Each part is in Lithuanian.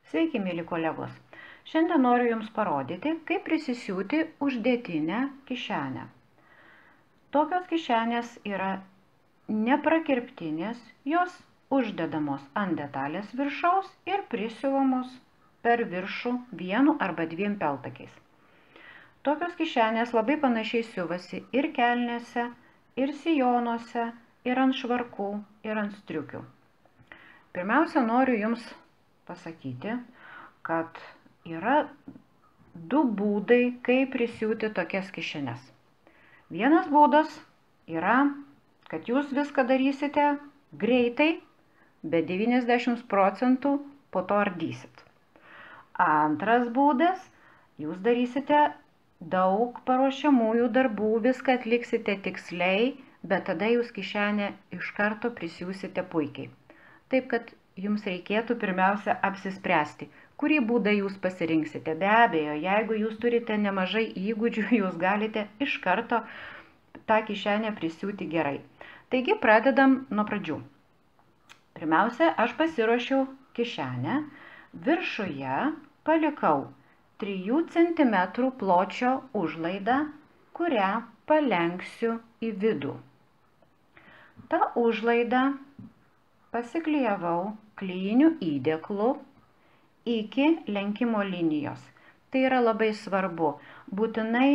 Sveiki, mėly kolegos. Šiandien noriu Jums parodyti, kaip prisisiūti uždėtinę kišenę. Tokios kišenės yra neprakirptinės, jos uždedamos ant detalės viršaus ir prisiuvamos per viršų vienu arba dviem peltakiais. Tokios kišenės labai panašiai siuvasi ir kelnėse, ir sijonuose, ir ant švarkų, ir ant striukių. Pirmiausia, noriu Jums pasakyti, kad yra du būdai, kaip prisiūti tokias kišenes. Vienas būdas yra, kad Jūs viską darysite greitai, bet 90% po to ardysit. Antras būdas, Jūs darysite daug paruošiamųjų darbų, viską atliksite tiksliai, bet tada Jūs kišenę iš karto prisiūsite puikiai. Taip, kad Jums reikėtų pirmiausia apsispręsti, kurį būdą Jūs pasirinksite. Be abejo, jeigu Jūs turite nemažai įgūdžių, Jūs galite iš karto tą kišenę prisiūti gerai. Taigi, pradedam nuo pradžių. Pirmiausia, aš pasiruošiau kišenę, viršuje palikau 3 cm pločio užlaidą, kurią palenksiu į vidų. Ta užlaida pasiklijavau klijiniu įdėklu iki lenkimo linijos. Tai yra labai svarbu. Būtinai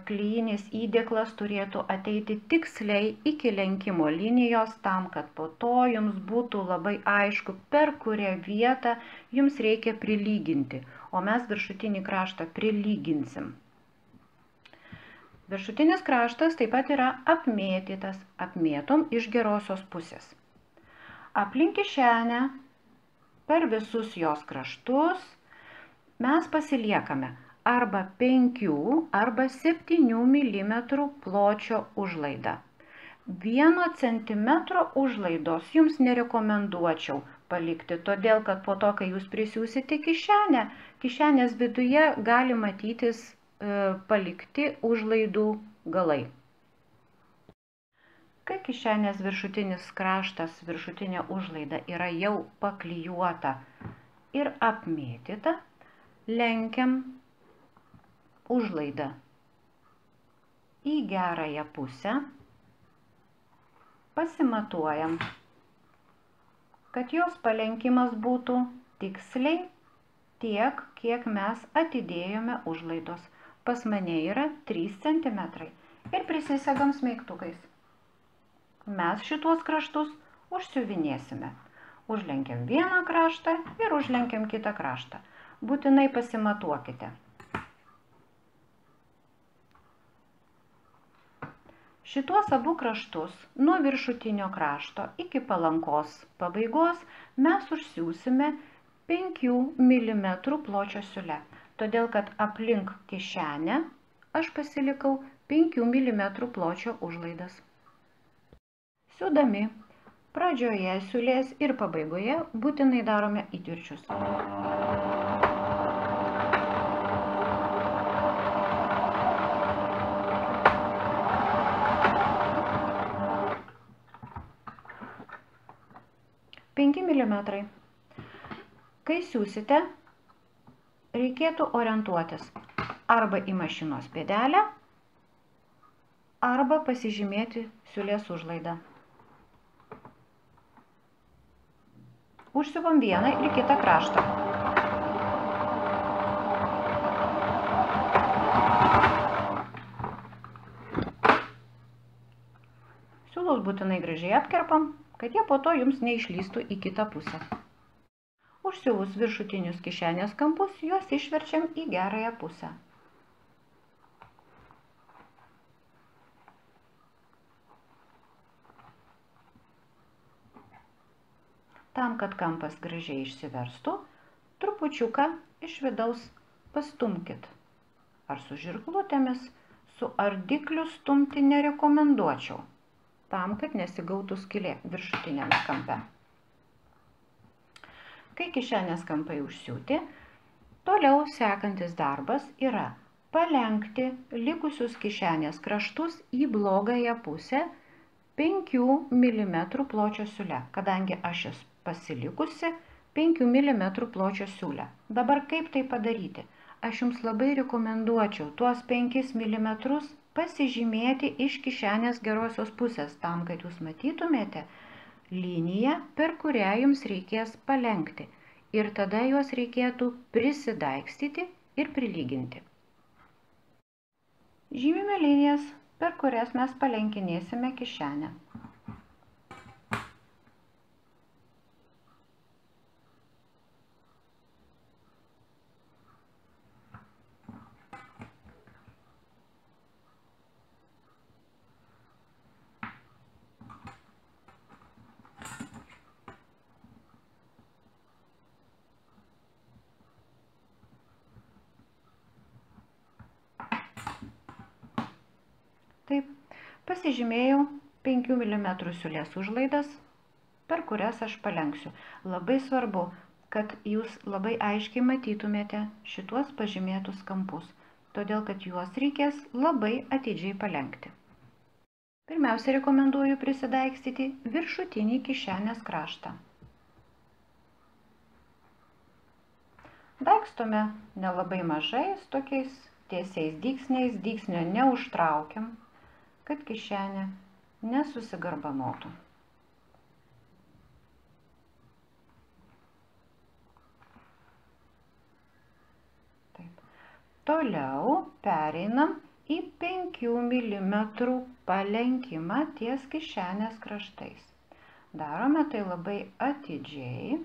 klijinis įdėklas turėtų ateiti tiksliai iki lenkimo linijos tam, kad po to Jums būtų labai aišku, per kurią vietą Jums reikia prilyginti. O mes viršutinį kraštą prilyginsim. Viršutinis kraštas taip pat yra apmėtytas. Apmėtom iš gerosios pusės. Aplink kišenę, per visus jos kraštus, mes pasiliekame arba 5 arba 7 mm pločio užlaidą. 1 cm užlaidos Jums nerekomenduočiau palikti, todėl kad po to, kai Jūs prisiūsite kišenę, kišenės viduje gali matytis palikti užlaidų galai. Kai kišenės viršutinis kraštas, viršutinė užlaida yra jau paklijuota ir apmėtyta, lenkiam užlaidą į gerąją pusę, pasimatuojam, kad jos palenkimas būtų tiksliai tiek, kiek mes atidėjome užlaidos. Pas mane yra 3 cm ir prisisegam smeigtukais. Mes šituos kraštus užsiuvinėsime. Užlenkiam vieną kraštą ir užlenkiam kitą kraštą. Būtinai pasimatuokite. Šituos abu kraštus nuo viršutinio krašto iki palankos pabaigos mes užsiūsime 5 mm pločio siūle. Todėl, kad aplink kišenę aš pasilikau 5 mm pločio užlaidas. Siūdami pradžioje siūlės ir pabaigoje būtinai darome įtvirčius. Penki milimetrai. Kai siūsite, reikėtų orientuotis arba į mašinos pėdelę, arba pasižymėti siūlės užlaidą. Užsiuvam vieną ir kitą kraštą. Siūlus būtinai gražiai apkerpam, kad jie po to Jums neišlystų į kitą pusę. Užsiuvus viršutinius kišenės kampus, juos išverčiam į gerąją pusę. Tam, kad kampas gražiai išsiverstų, trupučiuką iš vidaus pastumkit. Ar su žirklutėmis, su ardikliu stumti nerekomenduočiau, tam, kad nesigautų skylė viršutinėme kampe. Kai kišenės kampai užsiūti, toliau sekantis darbas yra palenkti likusius kišenės kraštus į blogąją pusę 5 mm pločio siūle, kadangi aš esu pasilikusi 5 mm pločio siūlę. Dabar kaip tai padaryti? Aš jums labai rekomenduočiau tuos 5 mm pasižymėti iš kišenės gerosios pusės, tam, kad jūs matytumėte liniją, per kurią jums reikės palenkti. Ir tada juos reikėtų prisidaikstyti ir prilyginti. Žymime linijas, per kurias mes palenkinėsime kišenę. Taip, pasižymėjau 5 mm siūlės užlaidas, per kurias aš palenksiu. Labai svarbu, kad jūs labai aiškiai matytumėte šituos pažymėtus kampus, todėl kad juos reikės labai atidžiai palenkti. Pirmiausia, rekomenduoju prisidaikstyti viršutinį kišenės kraštą. Daikstome nelabai mažais, tokiais tiesiais dygsniais, dygsnio neužtraukiam, kad kišenė nesusigarbanotų. Taip. Toliau pereinam į 5 mm palenkimą ties kišenės kraštais. Darome tai labai atidžiai.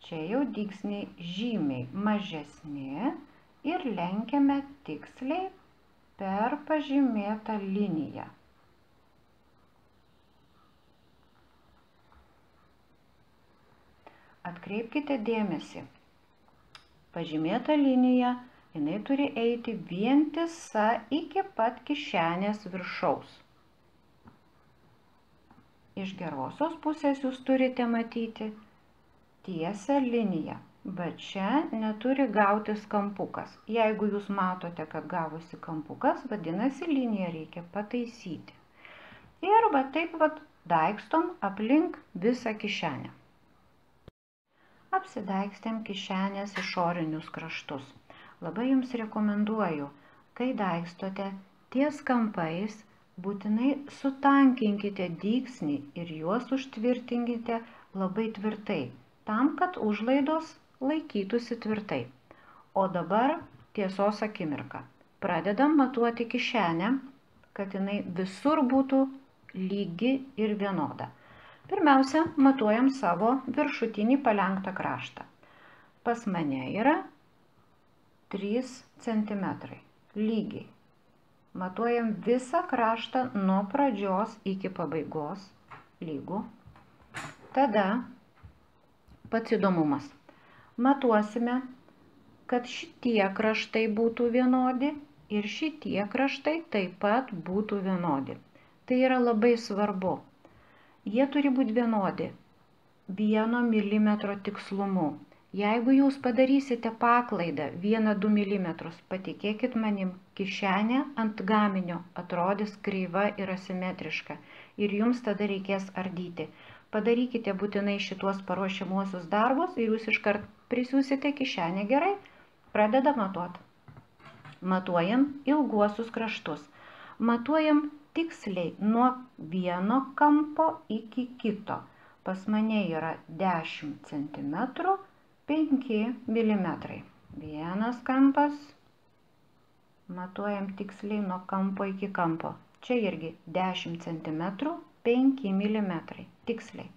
Čia jau dygsniai žymiai mažesni ir lenkiame tiksliai per pažymėtą liniją. Atkreipkite dėmesį, pažymėta linija, jinai turi eiti vientisa iki pat kišenės viršaus. Iš gerosios pusės jūs turite matyti tiesią liniją, bet čia neturi gautis kampukas. Jeigu jūs matote, kad gavosi kampukas, vadinasi, liniją reikia pataisyti. Ir taip daikstom aplink visą kišenę. Apsidaikstėm kišenės išorinius kraštus. Labai jums rekomenduoju, kai daikstote ties kampais, būtinai sutankinkite dygsnį ir juos užtvirtinkite labai tvirtai, tam, kad užlaidos laikytųsi tvirtai. O dabar tiesos akimirka. Pradedam matuoti kišenę, kad jinai visur būtų lygi ir vienoda. Pirmiausia, matuojam savo viršutinį palenktą kraštą. Pas mane yra 3 cm. Lygiai. Matuojam visą kraštą nuo pradžios iki pabaigos lygų. Tada pats įdomumas. Matuosime, kad šitie kraštai būtų vienodi ir šitie kraštai taip pat būtų vienodi. Tai yra labai svarbu. Jie turi būti vienodi 1 mm tikslumu. Jeigu jūs padarysite paklaidą 1-2 mm, patikėkit manim, kišenė ant gaminio atrodys kreiva ir asimetriška ir jums tada reikės ardyti. Padarykite būtinai šituos paruošiamuosius darbus ir jūs iškart prisiūsite kišenę gerai. Pradedam matuoti. Matuojam ilguosius kraštus. Matuojam tiksliai nuo vieno kampo iki kito. Pas mane yra 10 cm, 5 mm. Vienas kampas. Matuojam tiksliai nuo kampo iki kampo. Čia irgi 10 cm, 5 mm. Tiksliai.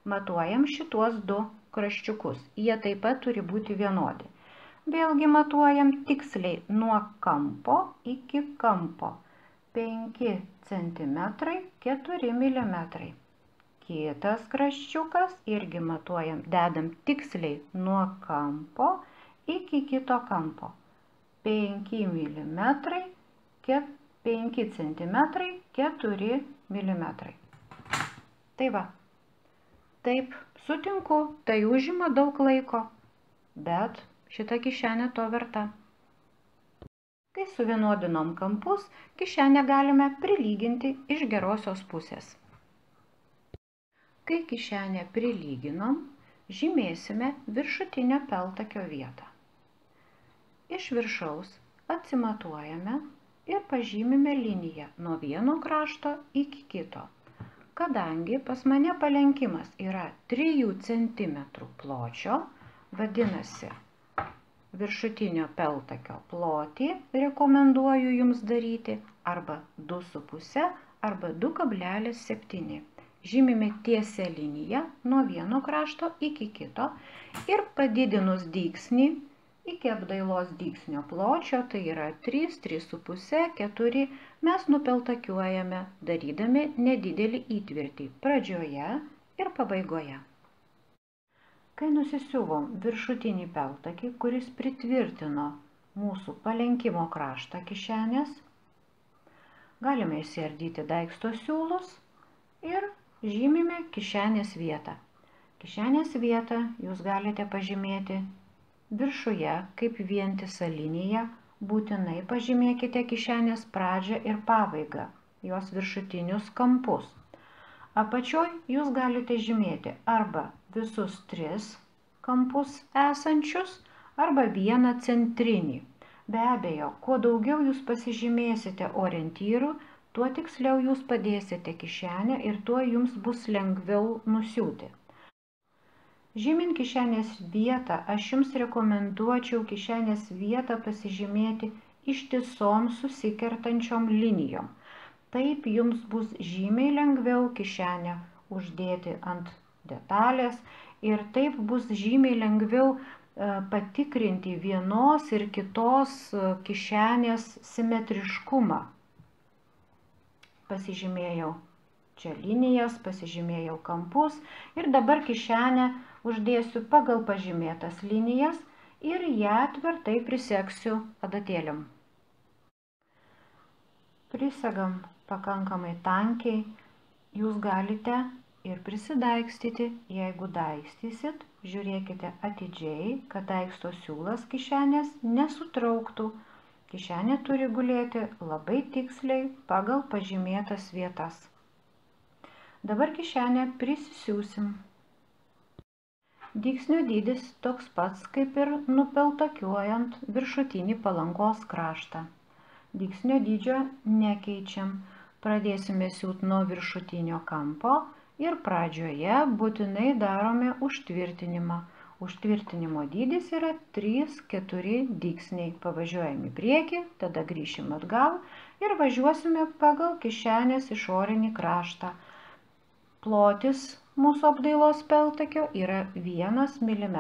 Matuojam šituos 2 kraščiukus. Jie taip pat turi būti vienodi. Vėlgi matuojam tiksliai nuo kampo iki kampo. 5 cm, 4 mm. Kitas kraščiukas irgi matuojam, dedam tiksliai nuo kampo iki kito kampo. 5 mm, 5 cm, 4 mm. Tai va, taip, sutinku, tai užima daug laiko, bet šita kišenė to verta. Kai suvienodinom kampus, kišenę galime prilyginti iš gerosios pusės. Kai kišenę prilyginom, žymėsime viršutinio peltakio vietą. Iš viršaus atsimatuojame ir pažymime liniją nuo vieno krašto iki kito. Kadangi pas mane palenkimas yra 3 cm pločio, vadinasi, viršutinio peltakio plotį rekomenduoju jums daryti arba 2,5 arba 2,7. Žymime tiesią liniją nuo vieno krašto iki kito ir padidinus dygsnį iki apdailos dygsnio pločio, tai yra 3, 3,5, 4, mes nupeltakiuojame, darydami nedidelį įtvirtį pradžioje ir pabaigoje. Kai nusisiuvom viršutinį peltakį, kuris pritvirtino mūsų palenkimo kraštą kišenės, galime išsiardyti daiksto siūlus ir žymime kišenės vietą. Kišenės vietą jūs galite pažymėti viršuje kaip vientisą liniją, būtinai pažymėkite kišenės pradžią ir pabaigą, jos viršutinius kampus. Apačioj jūs galite žymėti arba visus 3 kampus esančius, arba vieną centrinį. Be abejo, kuo daugiau jūs pasižymėsite orientyrų, tuo tiksliau jūs padėsite kišenę ir tuo jums bus lengviau nusiūti. Žymint kišenės vietą, aš jums rekomenduočiau kišenės vietą pasižymėti ištisom susikertančiom linijom. Taip jums bus žymiai lengviau kišenę uždėti ant detalės ir taip bus žymiai lengviau patikrinti vienos ir kitos kišenės simetriškumą. Pasižymėjau čia linijas, pasižymėjau kampus ir dabar kišenę uždėsiu pagal pažymėtas linijas ir ją tvirtai prisegsiu adatėlėm. Prisegam pakankamai tankiai, jūs galite ir prisidaikstyti, jeigu daikstysit, žiūrėkite atidžiai, kad daiksto siūlas kišenės nesutrauktų. Kišenė turi gulėti labai tiksliai pagal pažymėtas vietas. Dabar kišenę prisisiūsim. Dygsnio dydis toks pats, kaip ir nupeltakiuojant viršutinį palankos kraštą. Dygsnio dydžio nekeičiam. Pradėsime siūt nuo viršutinio kampo ir pradžioje būtinai darome užtvirtinimą. Užtvirtinimo dydis yra 3-4 dygsniai. Pavažiuojam į priekį, tada grįšim atgal ir važiuosime pagal kišenės išorinį kraštą. Plotis mūsų apdailos peltakio yra 1 mm.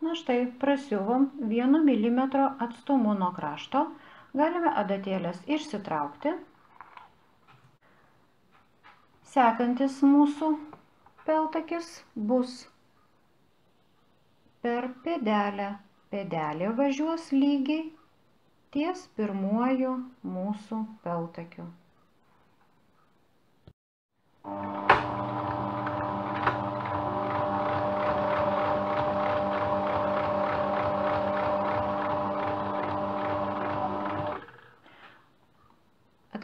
Na štai, prasiuvom 1 mm atstumu nuo krašto, galime adatėlės išsitraukti. Sekantis mūsų peltakis bus per pėdelę. Pėdelė važiuos lygiai ties pirmuoju mūsų peltakiu.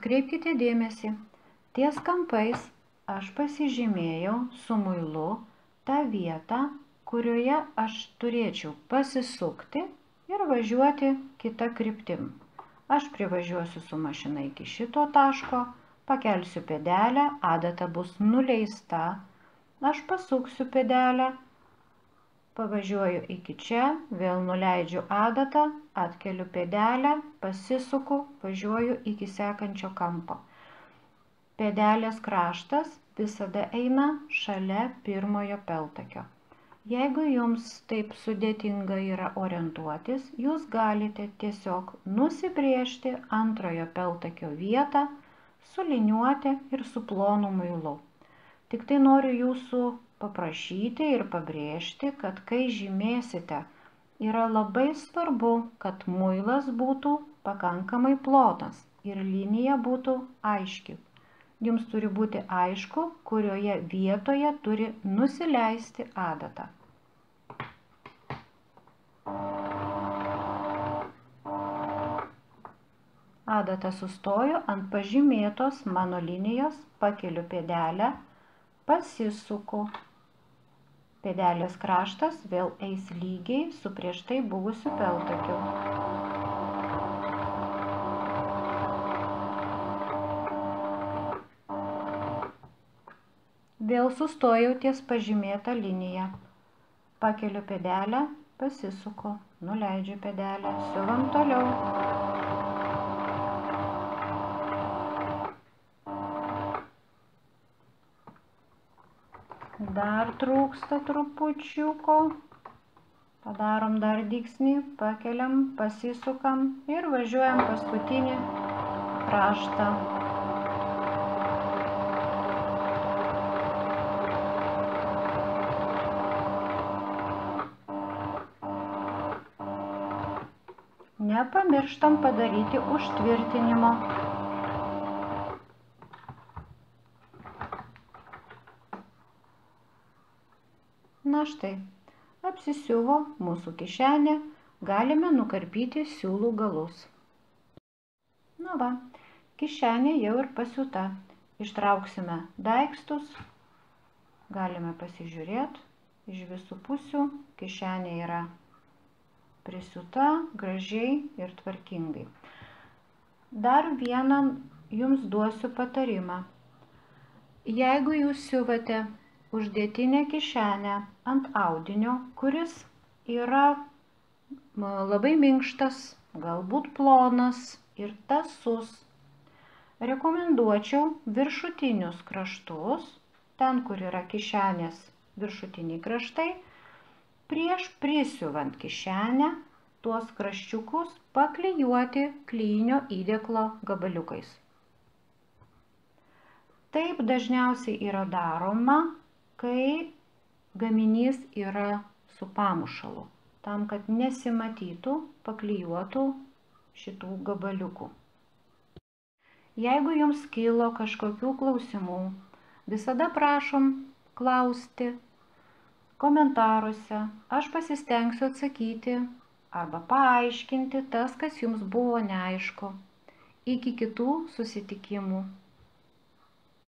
Atkreipkite dėmesį, ties kampais aš pasižymėjau su muilu tą vietą, kurioje aš turėčiau pasisukti ir važiuoti kitą kryptim. Aš privažiuosiu su mašina iki šito taško, pakelsiu pėdelę, adata bus nuleista, aš pasuksiu pėdelę, pavažiuoju iki čia, vėl nuleidžiu adatą, atkeliu pėdelę, pasisuku, važiuoju iki sekančio kampo. Pėdelės kraštas visada eina šalia pirmojo peltakio. Jeigu jums taip sudėtinga yra orientuotis, jūs galite tiesiog nusibrėžti antrojo peltakio vietą, suliniuoti ir su plonu muilu. Tik tai noriu jūsų paprašyti ir pabrėžti, kad kai žymėsite, yra labai svarbu, kad muilas būtų pakankamai plonas ir linija būtų aiški. Jums turi būti aišku, kurioje vietoje turi nusileisti adata. Adatą sustoju ant pažymėtos mano linijos, pakeliu pėdelę, pasisuku. Pėdelės kraštas vėl eis lygiai su prieš tai buvusiu peltakiu. Vėl sustojau ties pažymėtą liniją. Pakeliu pėdelę, pasisuku, nuleidžiu pėdelę, siuvam toliau. Dar trūksta trupučiuko. Padarom dar dygsnį, pakeliam, pasisukam ir važiuojam paskutinį kraštą. Nepamirštam padaryti užtvirtinimo. Na štai, apsisiuvo mūsų kišenė, galime nukarpyti siūlų galus. Na va, kišenė jau ir pasiūta. Ištrauksime daiktus, galime pasižiūrėti iš visų pusių, kišenė yra prisiūta gražiai ir tvarkingai. Dar vieną jums duosiu patarimą. Jeigu jūs siuvate uždėtinę kišenę ant audinio, kuris yra labai minkštas, galbūt plonas ir tąsus, rekomenduočiau viršutinius kraštus, ten, kur yra kišenės viršutiniai kraštai, prieš prisiuvant kišenę tuos kraščiukus paklijuoti klijinio įdėklo gabaliukais. Taip dažniausiai yra daroma, kai gaminys yra su pamušalu, tam, kad nesimatytų paklijuotų šitų gabaliukų. Jeigu jums kilo kažkokių klausimų, visada prašom klausti komentaruose, aš pasistengsiu atsakyti arba paaiškinti tas, kas jums buvo neaišku. Iki kitų susitikimų.